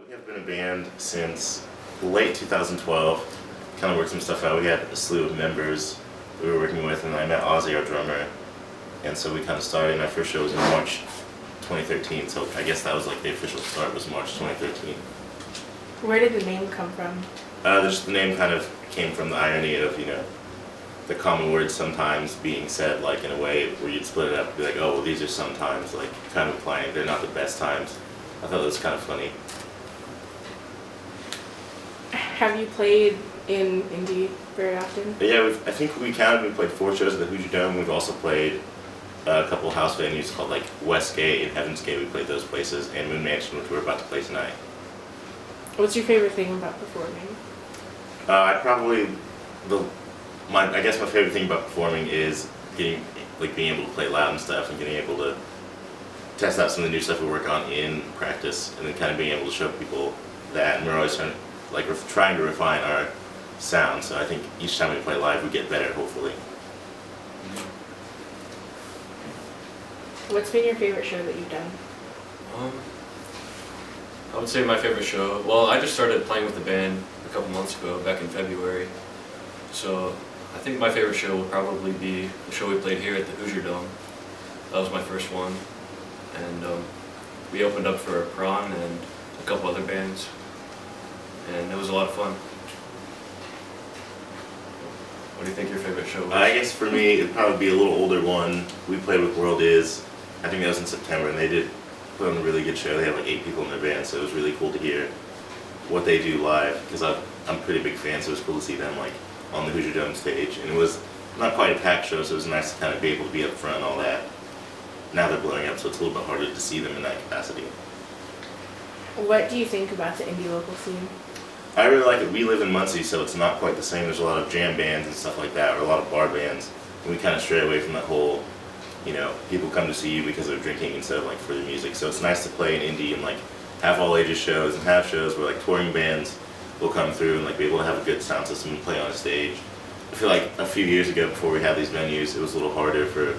We have been a band since late 2012. Kind of worked some stuff out. We had a slew of members we were working with, and I met Ozzy, our drummer, and so we kind of started. And our first show was in March 2013. So I guess that was like the official start was March 2013. Where did the name come from? The name kind of came from the irony of the common words sometimes being said like in a way where you'd split it up and be like, oh well, these are sometimes, like kind of implying they're not the best times. I thought that was kind of funny. Have you played in indie very often? Yeah, I think we played 4 shows at the Hoosier Dome. We've also played a couple house venues called like Westgate and Heaven's Gate. We played those places, and Moon Mansion, which we're about to play tonight. What's your favorite thing about performing? I guess my favorite thing about performing is being able to play loud and stuff, and getting able to test out some of the new stuff we work on in practice, and then kind of being able to show people that. And we're always trying to refine our sound. So I think each time we play live, we get better, hopefully. What's been your favorite show that you've done? I would say my favorite show, well, I just started playing with the band a couple months ago, back in February. So I think my favorite show will probably be the show we played here at the Hoosier Dome. That was my first one. And we opened up for Prawn and a couple other bands. And it was a lot of fun. What do you think your favorite show was? I guess for me, it'd probably be a little older one. We played with World Is. I think that was in September, and they did put on a really good show. They had like 8 people in their band, so it was really cool to hear what they do live, because I'm a pretty big fan, so it was cool to see them like on the Hoosier Dome stage. And it was not quite a packed show, so it was nice to kind of be able to be up front and all that. Now they're blowing up, so it's a little bit harder to see them in that capacity. What do you think about the indie local scene? I really like it. We live in Muncie, so it's not quite the same. There's a lot of jam bands and stuff like that, or a lot of bar bands. And we kind of stray away from that whole, people come to see you because they're drinking instead of like for the music. So it's nice to play in indie and like have all ages shows and have shows where like touring bands will come through and like be able to have a good sound system and play on a stage. I feel like a few years ago, before we had these venues, it was a little harder for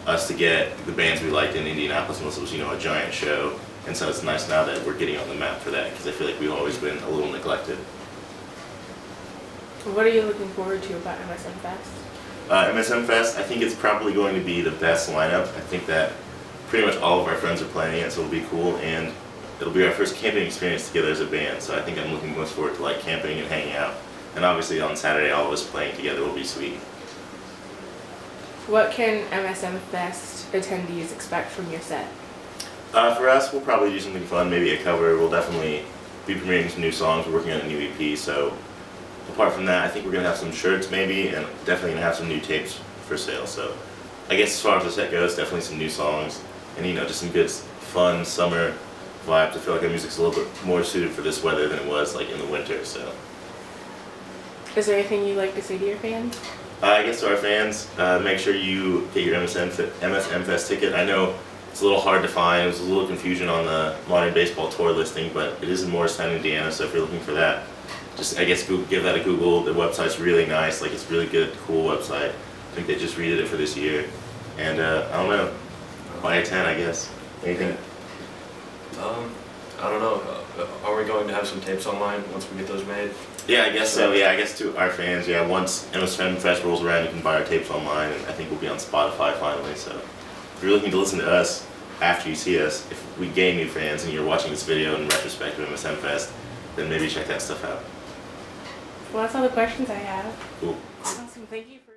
us to get the bands we liked in Indianapolis unless it was, a giant show. And so it's nice now that we're getting on the map for that, because I feel like we've always been a little neglected. What are you looking forward to about MSM Fest? MSM Fest, I think it's probably going to be the best lineup. I think that pretty much all of our friends are playing it, so it'll be cool, and it'll be our first camping experience together as a band. So I think I'm looking most forward to like camping and hanging out. And obviously on Saturday, all of us playing together will be sweet. What can MSM Fest attendees expect from your set? For us, we'll probably do something fun, maybe a cover. We'll definitely be premiering some new songs. We're working on a new EP, so apart from that, I think we're going to have some shirts maybe, and definitely going to have some new tapes for sale. So I guess as far as the set goes, definitely some new songs, and just some good fun summer vibes. I feel like our music's a little bit more suited for this weather than it was like in the winter. So is there anything you'd like to say to your fans? I guess to our fans, make sure you get your MSM Fest ticket. I know it's a little hard to find. There was a little confusion on the Modern Baseball Tour listing, but it is in Morristown, Indiana, so if you're looking for that, just, I guess, give that a Google. The website's really nice. Like, it's a really good, cool website. I think they just redid it for this year. And, I don't know, buy a 10, I guess. Anything? I don't know. Are we going to have some tapes online once we get those made? Yeah, I guess so. Yeah, I guess to our fans, once MSM Fest rolls around, you can buy our tapes online, and I think we'll be on Spotify finally, so if you're looking to listen to us after you see us, if we gain new fans and you're watching this video in retrospect of MSM Fest, then maybe check that stuff out. Well, that's all the questions I have. Cool. Awesome. Thank you for